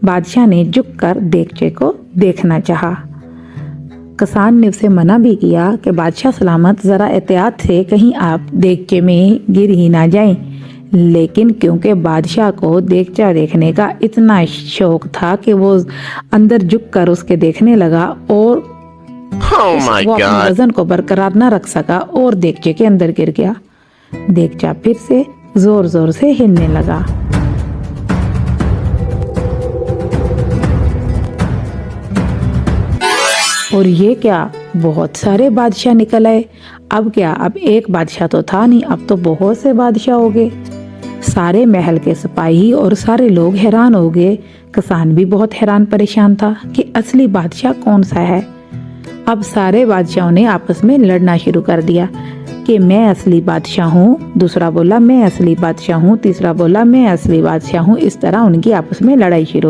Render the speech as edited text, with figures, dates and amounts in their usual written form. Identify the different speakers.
Speaker 1: बादशाह ने झुककर देगचे को देखना चाहा। किसान ने उसे मना भी किया कि बादशाह सलामत, ज़रा एहतियात से कहीं आप देगचे में गिर ही ना जाएं। लेकिन क्योंकि बादशाह को देगचा देखने का इतना शौक था कि वो अंदर झुककर उसके देखने लगा और वो अपने वजन को बरकरार न रख सका और देगचे के अंदर गिर गया। देगचा फिर से जोर जोर से हिलने लगा। और ये क्या, बहुत सारे बादशाह निकल आए। अब क्या, अब एक बादशाह तो था नहीं, अब तो बहुत से बादशाह हो गए। सारे महल के सिपाही और सारे लोग हैरान हो गए। किसान भी बहुत हैरान परेशान था कि असली बादशाह कौन सा है। अब सारे बादशाहों ने आपस में लड़ना शुरू कर दिया कि मैं असली बादशाह हूँ, दूसरा बोला मैं असली बादशाह हूँ, तीसरा बोला मैं असली बादशाह हूँ। इस तरह उनकी आपस में लड़ाई शुरू